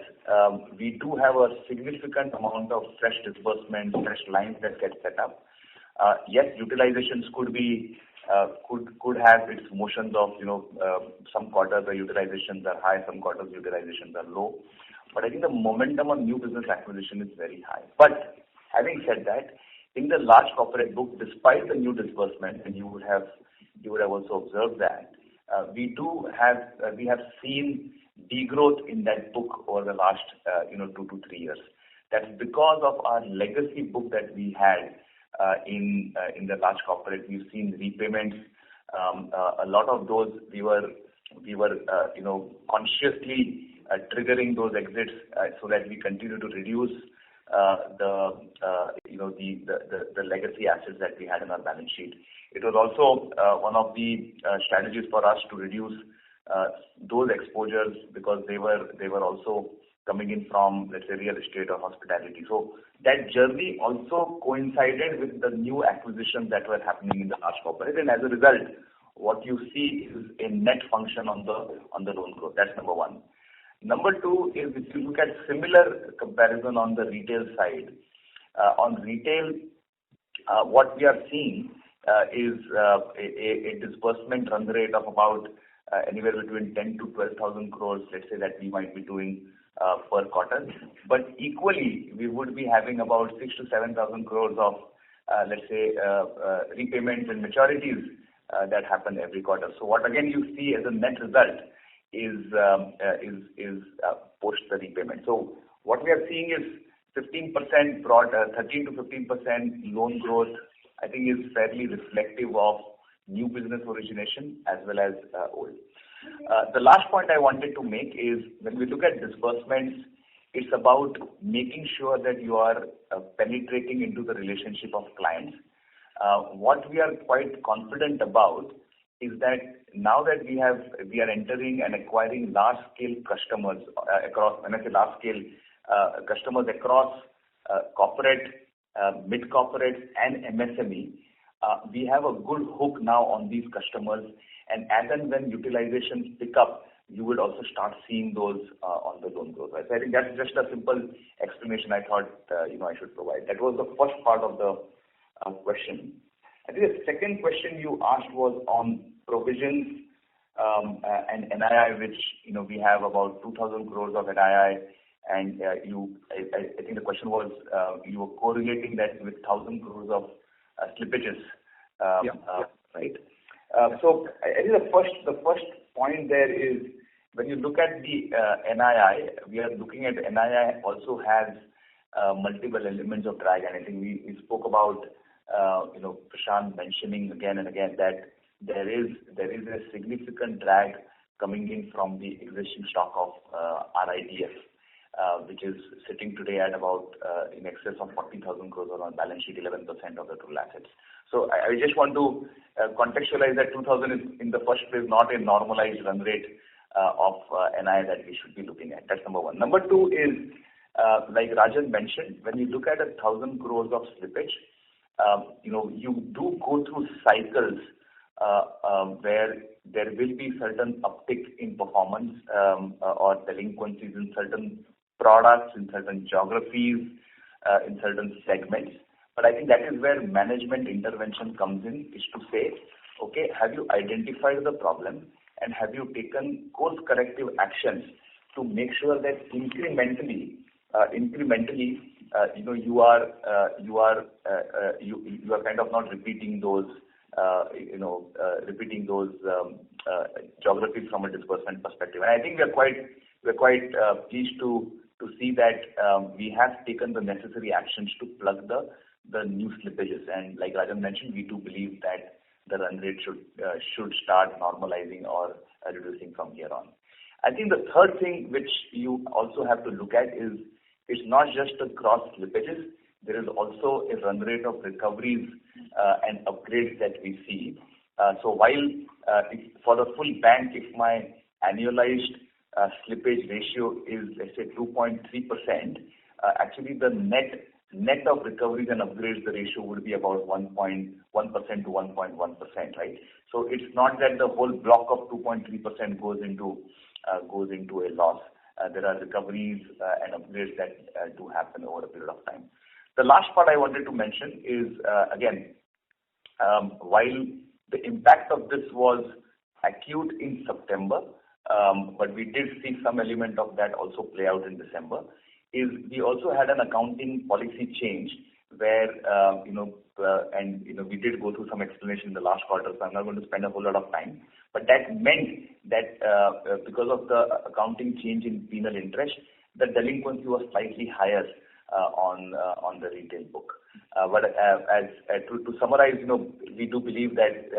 we do have a significant amount of fresh disbursements, fresh lines that get set up. Yes, utilizations could have its motions of, some quarters the utilizations are high, some quarters utilizations are low. But I think the momentum on new business acquisition is very high. But having said that, in the large corporate book, despite the new disbursement, and you would have also observed that, we have seen degrowth in that book over the last 2 to 3 years. That's because of our legacy book that we had in the large corporate. We've seen repayments. A lot of those we were consciously triggering those exits so that we continue to reduce the legacy assets that we had in our balance sheet. It was also one of the strategies for us to reduce those exposures because they were also coming in from, let's say, real estate or hospitality. So that journey also coincided with the new acquisitions that were happening in the large corporate, and as a result, what you see is a net function on the loan growth. That's number one. Number two is if you look at similar comparison on the retail side. On retail, what we are seeing is a disbursement run rate of about anywhere between 10 to 12,000 crores, let's say, that we might be doing per quarter. But equally, we would be having about 6 to 7,000 crores of, let's say, repayments and maturities that happen every quarter. So what again you see as a net result is post the repayment. So what we are seeing is 15% broad, 13 to 15% loan growth. I think is fairly reflective of new business origination as well as old. The last point I wanted to make is when we look at disbursements, it's about making sure that you are penetrating into the relationship of clients. What we are quite confident about is that now that we are entering and acquiring large-scale customers across, when I say large-scale customers across corporate, mid-corporate and MSME, we have a good hook now on these customers, and as and when utilizations pick up, you would also start seeing those on the loan growth. Right? So I think that's just a simple explanation I thought I should provide. That was the first part of the question. I think the second question you asked was on provisions and NII, which we have about 2,000 crores of NII, and I think the question was you were correlating that with 1,000 crores of slippages, right? So I think the first point there is when you look at the NII, we are looking at NII also has multiple elements of drag, and I think we spoke about Prashant mentioning again and again that there is a significant drag coming in from the existing stock of RIDF, which is sitting today at about in excess of 40,000 crores on balance sheet, 11% of the total assets. So I just want to contextualize that 2,000 is in the first place not a normalized run rate of NII that we should be looking at. That's number one. Number two is, like Rajan mentioned, when you look at 1,000 crores of slippage, you do go through cycles where there will be certain uptick in performance or delinquencies in certain products, in certain geographies, in certain segments. But I think that is where management intervention comes in, is to say, okay, have you identified the problem and have you taken course corrective actions to make sure that incrementally, you are kind of not repeating those geographies from a disbursement perspective. And I think we're quite pleased to see that we have taken the necessary actions to plug the new slippages. And like Rajan mentioned, we do believe that the run rate should start normalizing or reducing from here on. I think the third thing which you also have to look at is it's not just the gross slippages. There is also a run rate of recoveries and upgrades that we see. So while for the full bank, if my annualized slippage ratio is, let's say, 2.3%, actually the net of recoveries and upgrades, the ratio would be about 1.1% to 1.1%, right? So it's not that the whole block of 2.3% goes into a loss. There are recoveries and upgrades that do happen over a period of time. The last part I wanted to mention is, again, while the impact of this was acute in September, but we did see some element of that also play out in December, is we also had an accounting policy change where, we did go through some explanation in the last quarter, so I'm not going to spend a whole lot of time. But that meant that because of the accounting change in penal interest, the delinquency was slightly higher on the retail book. But to summarize, we do believe that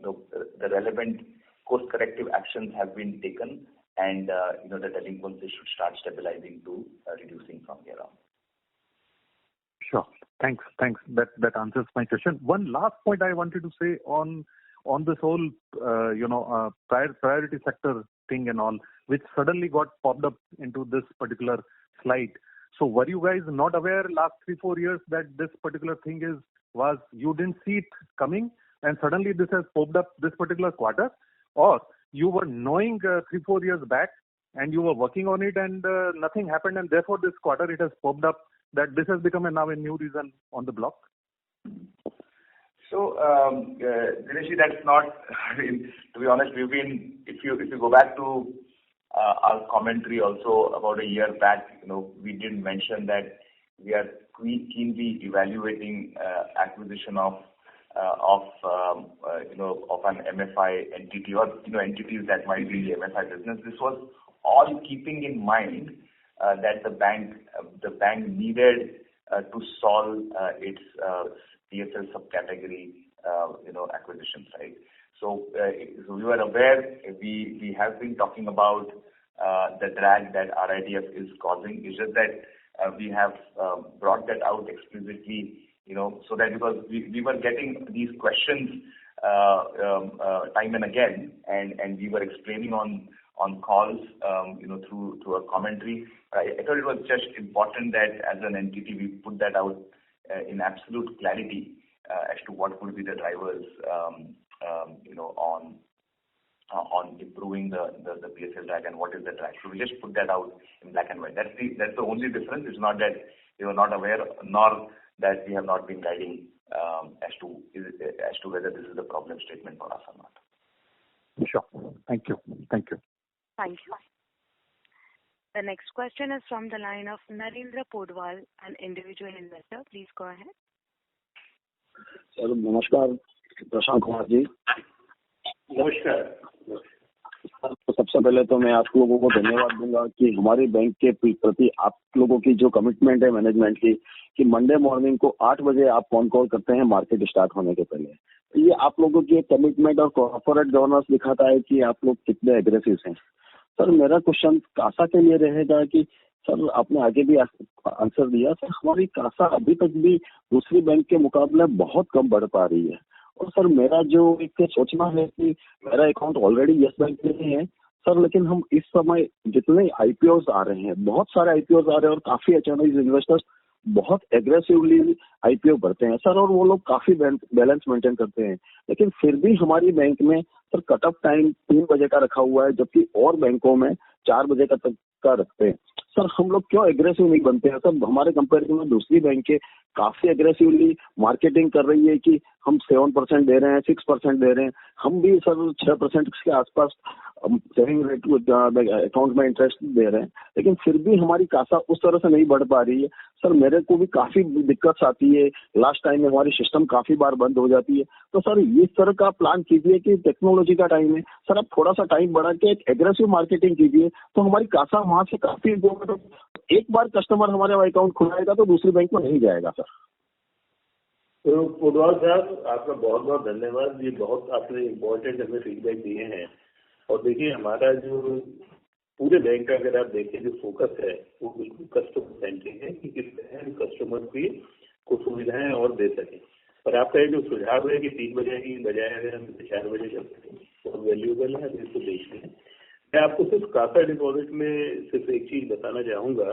the relevant course corrective actions have been taken, and the delinquency should start stabilizing to reducing from here on. Sure. Thanks. That answers my question. One last point I wanted to say on this whole priority sector thing and all, which suddenly got popped up into this particular slide. So were you guys not aware last 3-4 years that this particular thing was you didn't see it coming and suddenly this has popped up this particular quarter, or you were knowing 3-4 years back and you were working on it and nothing happened, and therefore this quarter it has popped up that this has become now a new reason on the block? So, Dinesh, that's not, to be honest, if you go back to our commentary also about a year back, we did mention that we are keenly evaluating acquisition of an MFI entity or entities that might be the MFI business. This was all keeping in mind that the bank needed to solve its PSL subcategory acquisitions, right? So we were aware. We have been talking about the drag that RIDF is causing. It's just that we have brought that out explicitly, so that because we were getting these questions time and again, and we were explaining on calls, through a commentary. I thought it was just important that as an entity we put that out in absolute clarity, as to what would be the drivers, on improving the PSL drag and what is the drag. So we just put that out in black and white. That's the only difference. It's not that we were not aware, nor that we have not been guiding as to whether this is the problem statement for us or not. Sure. Thank you. Thank you. The next question is from the line of Narendra Podwal, an individual investor. Please go ahead. Sir नमस्कार, प्रशांत कुमार जी। नमस्कार। तो सबसे पहले तो मैं आप लोगों को धन्यवाद दूंगा कि हमारी बैंक के प्रति आप लोगों की जो कमिटमेंट है मैनेजमेंट की, कि मंडे मॉर्निंग को 8 बजे आप फोन कॉल करते हैं मार्केट स्टार्ट होने के पहले। तो ये आप लोगों की कमिटमेंट और कॉर्पोरेट गवर्नेंस दिखाता है कि आप लोग कितने एग्रेसिव हैं। सर मेरा क्वेश्चन कासा के लिए रहेगा कि सर आपने आगे भी आंसर दिया, सर हमारी कासा अभी तक भी दूसरी बैंक के मुकाबले बहुत कम बढ़ पा रही है। और सर मेरा जो एक सोचना है कि मेरा अकाउंट ऑलरेडी यस बैंक में है सर, लेकिन हम इस समय जितने आईपीओज आ रहे हैं, बहुत सारे आईपीओज आ रहे हैं और काफी अचानक इन्वेस्टर्स बहुत एग्रेसिवली आईपीओ भरते हैं सर, और वो लोग काफी बैलेंस मेंटेन करते हैं, लेकिन फिर भी हमारी बैंक में सर कट ऑफ टाइम 3 बजे का रखा हुआ है, जबकि और बैंकों में 4 बजे का तक का रखते हैं। सर हम लोग क्यों एग्रेसिव नहीं बनते हैं सर? हमारे कंपेरिजन में दूसरी बैंकें काफी एग्रेसिवली मार्केटिंग कर रही है कि हम 7% दे रहे हैं, 6% दे रहे हैं, हम भी सर 6% के आसपास सेविंग रेट अकाउंट में इंटरेस्ट दे रहे हैं, लेकिन फिर भी हमारी कासा उस तरह से नहीं बढ़ पा रही है। सर मेरे को भी काफी दिक्कत आती है, लास्ट टाइम में हमारी सिस्टम काफी बार बंद हो जाती है। तो सर इस तरह का प्लान कीजिए कि टेक्नोलॉजी का टाइम है सर, आप थोड़ा सा टाइम बढ़ा के एक एग्रेसिव मार्केटिंग कीजिए, तो हमारी कासा वहां से काफी एक बार कस्टमर हमारे अकाउंट खुलाएगा तो दूसरी बैंक में नहीं जाएगा सर। तो पोडवाल साहब आपका बहुत बहुत धन्यवाद, ये बहुत आपने इम्पोर्टेंट हमें फीडबैक दिए हैं। और देखिए हमारा जो पूरे बैंक का अगर आप देखें जो फोकस है वो बिल्कुल कस्टमर सेंट्रिक है कि किस तरह कस्टमर की को सुविधाएं और दे सकें। पर आपका ये जो सुझाव है कि 3 बजे की बजाय अगर हम 4 बजे कर सकें बहुत वैल्यूएबल है, इसको देखते हैं। मैं आपको सिर्फ कासा डिपॉजिट में सिर्फ एक चीज बताना चाहूंगा।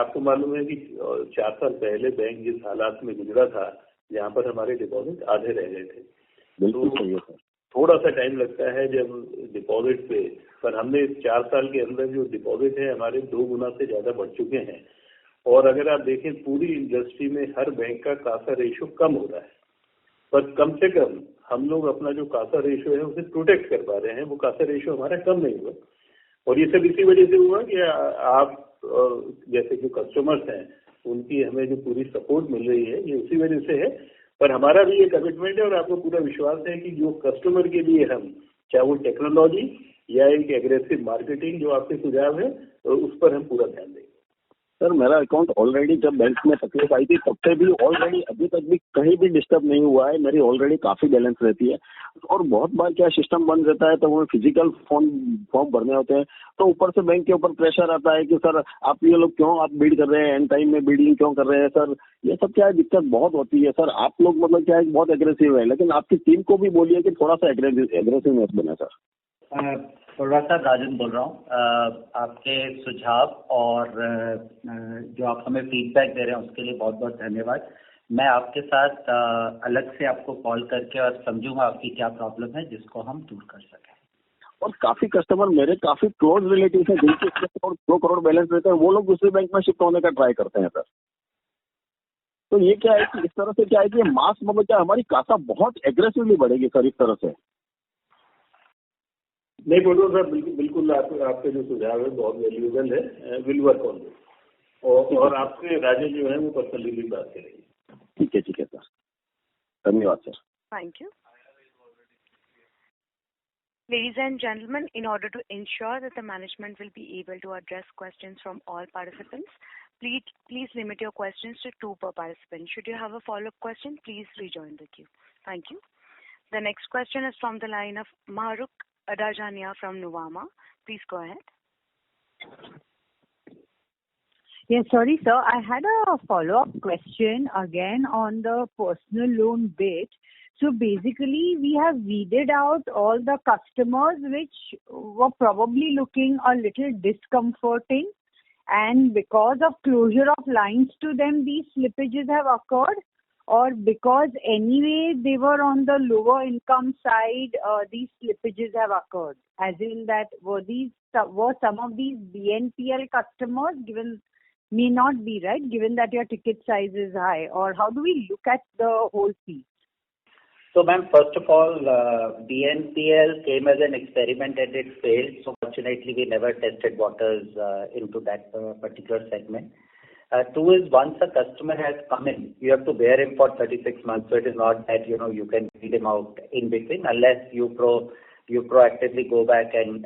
आपको मालूम है कि 4 साल पहले बैंक जिस हालात में गुजरा था जहाँ पर हमारे डिपॉजिट आधे रह गए थे, बिल्कुल सही है सर। थोड़ा सा टाइम लगता है जब डिपॉजिट पे, पर हमने इस 4 साल के अंदर जो डिपॉजिट है हमारे 2 गुना से ज्यादा बढ़ चुके हैं। और अगर आप देखें पूरी इंडस्ट्री में हर बैंक का कासा रेशियो कम हो रहा है, पर कम से कम हम लोग अपना जो कासा रेशियो है उसे प्रोटेक्ट कर पा रहे हैं, वो कासा रेशियो हमारा कम नहीं हुआ। और ये सब इसी वजह से हुआ कि आप जैसे जो कस्टमर्स हैं उनकी हमें जो पूरी सपोर्ट मिल रही है ये उसी वजह से है। पर हमारा भी ये कमिटमेंट है और आपको पूरा विश्वास है कि जो कस्टमर के लिए हम, चाहे वो टेक्नोलॉजी या एक एग्रेसिव मार्केटिंग जो आपके सुझाव है, तो उस पर हम पूरा ध्यान देंगे। सर मेरा अकाउंट ऑलरेडी जब बैंक में तकलीफ आई थी तब से भी ऑलरेडी अभी तक भी कहीं भी डिस्टर्ब नहीं हुआ है, मेरी ऑलरेडी काफी बैलेंस रहती है। और बहुत बार क्या सिस्टम बंद रहता है तो वो फिजिकल फॉर्म भरने होते हैं, तो ऊपर से बैंक के ऊपर प्रेशर आता है कि सर आप ये लोग क्यों आप बीड कर रहे हैं, एंड टाइम में बीडिंग क्यों कर रहे हैं सर, ये सब क्या है दिक्कत बहुत होती है सर। आप लोग मतलब क्या है बहुत एग्रेसिव है, लेकिन आपकी टीम को भी बोलिए कि थोड़ा सा एग्रेसिवनेस बने सर। थोड़ा सा राजन बोल रहा हूँ। आपके सुझाव और जो आप हमें फीडबैक दे रहे हैं उसके लिए बहुत बहुत धन्यवाद। मैं आपके साथ अलग से आपको कॉल करके और समझूंगा आपकी क्या प्रॉब्लम है जिसको हम दूर कर सकें। और काफी कस्टमर मेरे काफी क्लोज रिलेटिव हैं जिनके 2 करोड़ बैलेंस रहते हैं, वो लोग दूसरे बैंक में शिफ्ट होने का ट्राई करते हैं सर। तो ये क्या है कि इस तरह से क्या है कि मास मतलब क्या हमारी कासा बहुत एग्रेसिवली बढ़ेगी सर इस तरह से। नहीं बोलो सर, बिल्कुल आपके जो सुझाव है बहुत वैल्यूएबल है, विल वर्क ऑन दिस। और आपसे राजन जो है वो पर्सनली भी बात करेंगे। ठीक है सर, धन्यवाद sir. Thank you. Ladies and gentlemen, in order to ensure that the management will be able to address questions from all participants, please limit your questions to 2 per participant. Should you have a follow-up question, please rejoin the queue. Thank you. The next question is from the line of Mahrukh Adajania from Nuvama. Please go ahead. Yes, sorry sir, I had a follow-up question again on the personal loan bit. So basically we have weeded out all the customers which were probably looking a little discomforting, and because of closure of lines to them these slippages have occurred, or because anyway they were on the lower income side, these slippages have occurred? As in that were some of these BNPL customers, given may not be, right, given that your ticket size is high, or how do we look at the whole piece? So, ma'am, first of all, BNPL came as an experiment and it failed. So, fortunately, we never tested waters into that particular segment. Two is, once a customer has come in, you have to bear him for 36 months. So, it is not that, you can feed him out in between unless you proactively go back and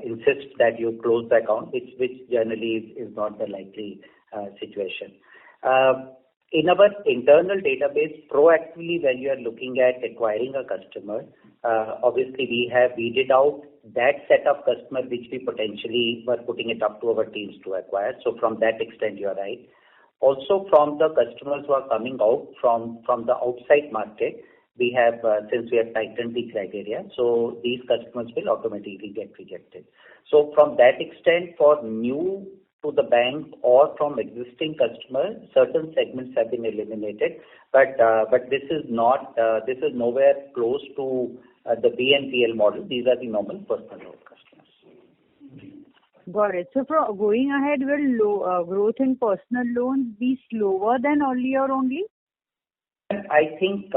insist that you close the account, which generally is not the likely situation. In our internal database, proactively when you are looking at acquiring a customer, obviously we weeded out that set of customers which we potentially were putting it up to our teams to acquire. So from that extent, you are right. Also from the customers who are coming out from the outside market, we have, since we have tightened the criteria, so these customers will automatically get rejected. So from that extent, for new to the bank or from existing customers, certain segments have been eliminated, but this is nowhere close to the BNPL model. These are the normal personal loan customers. Got it. So for going ahead, will growth in personal loans be slower than earlier only? I think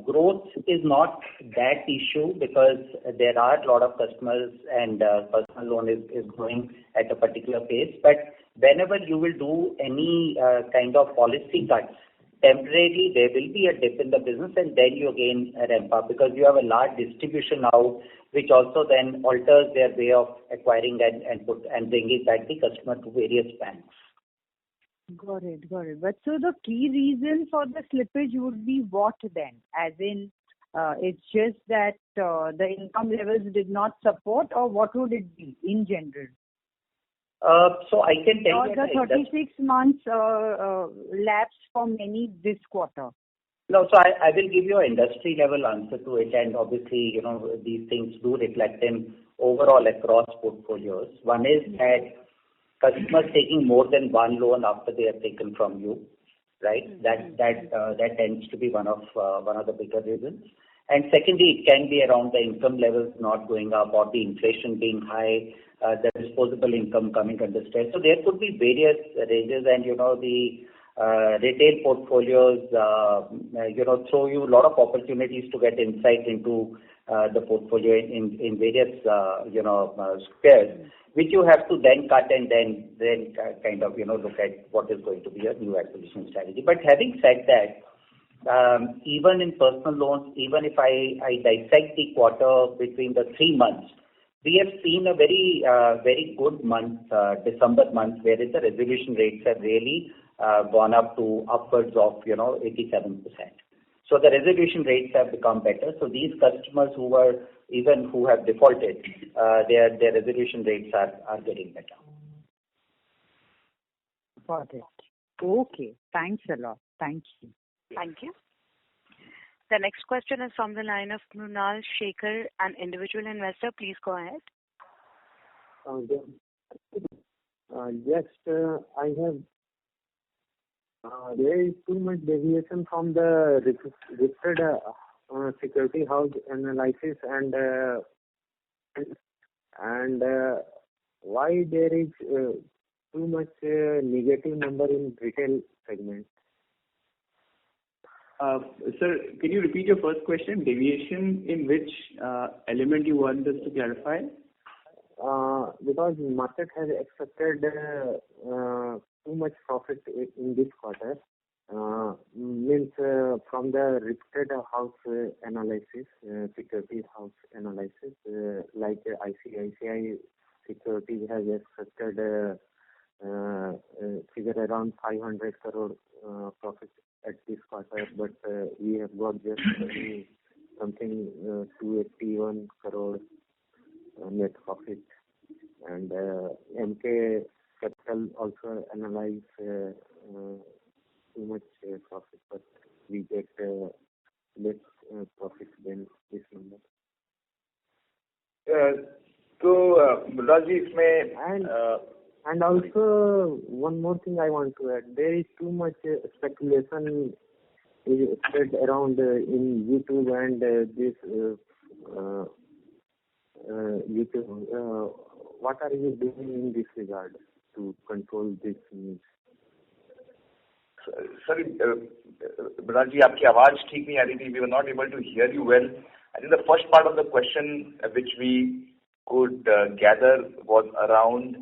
growth is not that issue because there are a lot of customers and personal loan is growing at a particular pace. But whenever you will do any kind of policy cuts, temporarily there will be a dip in the business and then you again ramp up because you have a large distribution now, which also then alters their way of acquiring and bringing back the customer to various banks. Got it. But so the key reason for the slippage would be what then? As in, it's just that the income levels did not support, or what would it be in general? So I can tell you the 36 months lapse for many this quarter. No, so I will give you an industry level answer to it, and obviously, these things do reflect in overall across portfolios. One is that customers taking more than one loan after they have taken from you, right? Mm-hmm. That tends to be one of the bigger reasons. And secondly, it can be around the income levels not going up or the inflation being high, the disposable income coming under stress. So there could be various ranges, and the retail portfolios, throw you a lot of opportunities to get insight into the portfolio in various squares, which you have to then cut and then kind of look at what is going to be a new acquisition strategy. But having said that, even in personal loans, even if I dissect the quarter between the 3 months, we have seen a very good month, December month, wherein the resolution rates have really gone up to upwards of 87%. So the resolution rates have become better. So these customers who have defaulted, their resolution rates are getting better. Got it. Okay. Thanks a lot. Thank you. Thank you. The next question is from the line of Mrunal Shekhar, an individual investor. Please go ahead. Yes, I have. There is too much deviation from the registered security house analysis and why there is too much negative number in retail segment. Sir, can you repeat your first question? Deviation in which element you want us to clarify? Because market has expected too much profit in this quarter. Means from the registered house analysis, security house analysis, like ICICI Securities has expected figure around 500 crore profit at this quarter, but we have got just something 281 crore net profit. And MK Capital also analyze too much profit, but we get less profit than this number. So, Mulaji, इसमें and also one more thing I want to add. There is too much speculation is spread around in YouTube and this YouTube. What are you doing in this regard to control this news? Sorry, Balaji, आपकी आवाज ठीक नहीं आ रही थी. We were not able to hear you well. I think the first part of the question which we could gather was around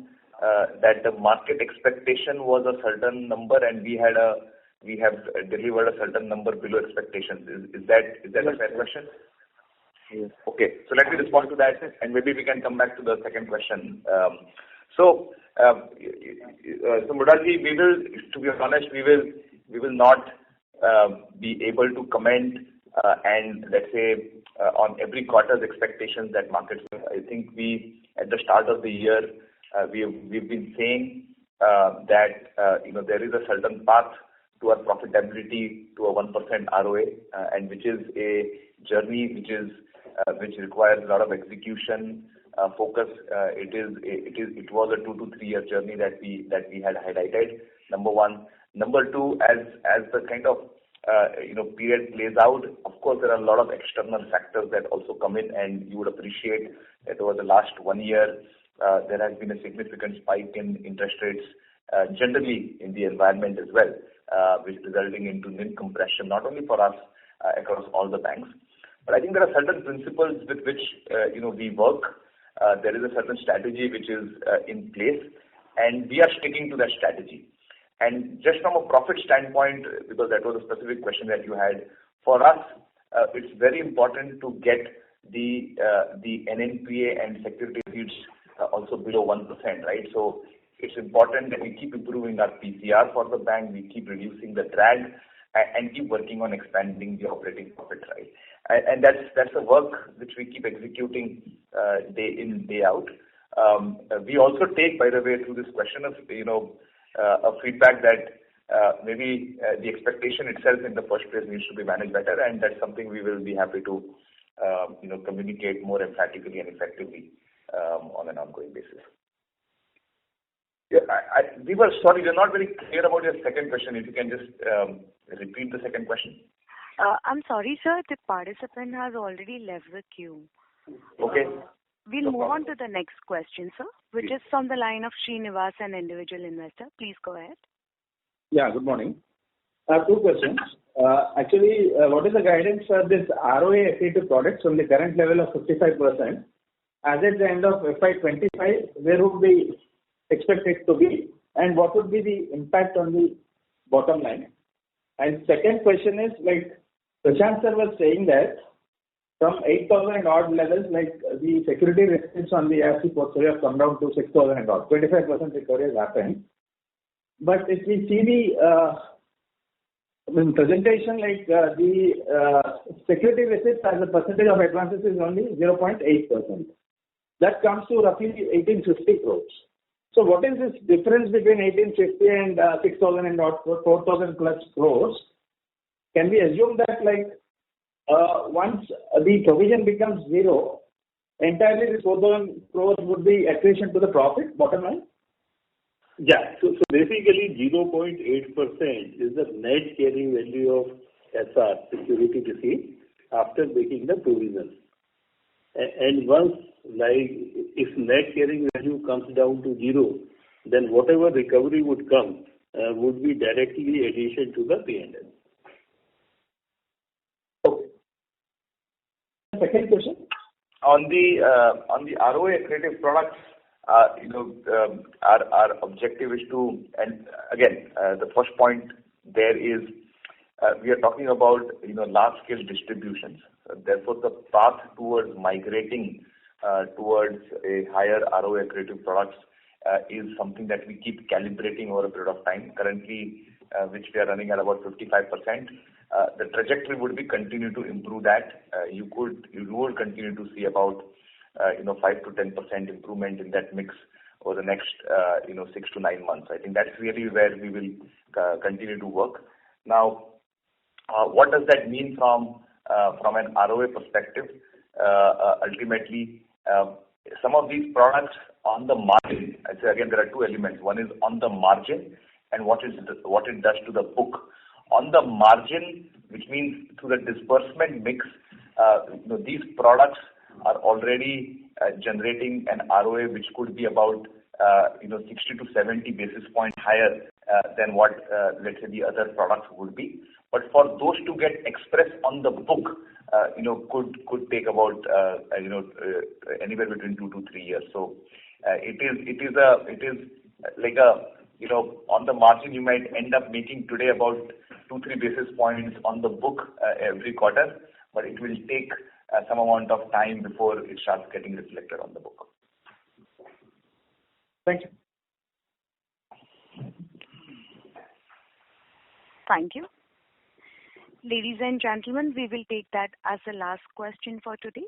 that the market expectation was a certain number and we have delivered a certain number below expectations. Is that a fair question? Yes. Okay. So let me respond to that, and maybe we can come back to the second question. So Muralji, to be honest, we will not be able to comment and let's say on every quarter's expectations that markets. I think at the start of the year we've been saying that there is a certain path to our profitability to a 1% ROA, and which is a journey which requires a lot of execution, focus. It was a 2 to 3 year journey that we had highlighted. Number one. Number two, as the kind of period plays out, of course there are a lot of external factors that also come in, and you would appreciate that over the last 1 year there has been a significant spike in interest rates generally in the environment as well, which resulting into NIM compression not only for us across all the banks. But I think there are certain principles with which we work. There is a certain strategy which is in place, and we are sticking to that strategy. And just from a profit standpoint, because that was a specific question that you had, for us, it's very important to get the NNPA and security receipts also below 1%, right? So it's important that we keep improving our PCR for the bank, we keep reducing the drag, and keep working on expanding the operating profit, right? And that's the work which we keep executing day in, day out. We also take, by the way, through this question of a feedback that maybe the expectation itself in the first place needs to be managed better, and that's something we will be happy to communicate more emphatically and effectively on an ongoing basis. Yeah, we were not very clear about your second question. If you can just repeat the second question. I'm sorry, sir. The participant has already left the queue. Okay. We'll move on to the next question, sir, which is from the line of Srinivas, an individual investor. Please go ahead. Yeah, good morning. I have two questions. Actually, what is the guidance for this ROA accretive products from the current level of 55%? As at the end of FY25, where would we expect it to be? And what would be the impact on the bottom line? And second question is, like Prashant sir was saying that from 8,000 and odd levels, like the security receipts on the ARC portfolio have come down to 6,000 and odd. 25% recovery has happened. But if we see the presentation, like the security receipts as a percentage of advances is only 0.8%. That comes to roughly 1850 crores. So what is this difference between 1850 and 6,000 and odd 4,000 plus crores? Can we assume that like once the provision becomes zero, entirely the 4,000 crores would be accretion to the profit bottom line? Yeah. So basically 0.8% is the net carrying value of SR, security receipt, after making the provision. And once, like, if net carrying value comes down to zero, then whatever recovery would come would be directly addition to the P&L. Okay. Second question. On the ROA accretive products, our objective is to, and again, the first point there is we are talking about large scale distributions. Therefore, the path towards migrating towards a higher ROA accretive products is something that we keep calibrating over a period of time. Currently, which we are running at about 55%. The trajectory would be continue to improve that. You will continue to see about 5 to 10% improvement in that mix over the next 6 to 9 months. I think that's really where we will continue to work. Now, what does that mean from an ROA perspective? Ultimately, some of these products on the margin, I say again, there are two elements. One is on the margin and what it does to the book. On the margin, which means through the disbursement mix, these products are already generating an ROA which could be about 60 to 70 basis points higher than what let's say the other products would be. But for those to get expressed on the book, could take about anywhere between 2 to 3 years. So it is like on the margin you might end up making today about 2-3 basis points on the book every quarter, but it will take some amount of time before it starts getting reflected on the book. Thank you. Thank you. Ladies and gentlemen, we will take that as the last question for today.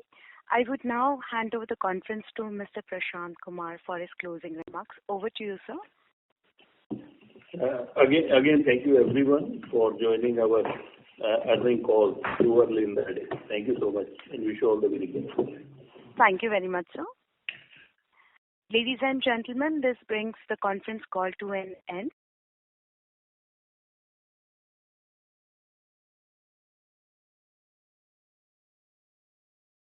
I would now hand over the conference to Mr. Prashant Kumar for his closing remarks. Over to you, sir. Again, thank you everyone for joining our earnings call too early in the day. Thank you so much, and wish you all the very best. Thank you very much, sir. Ladies and gentlemen, this brings the conference call to an end.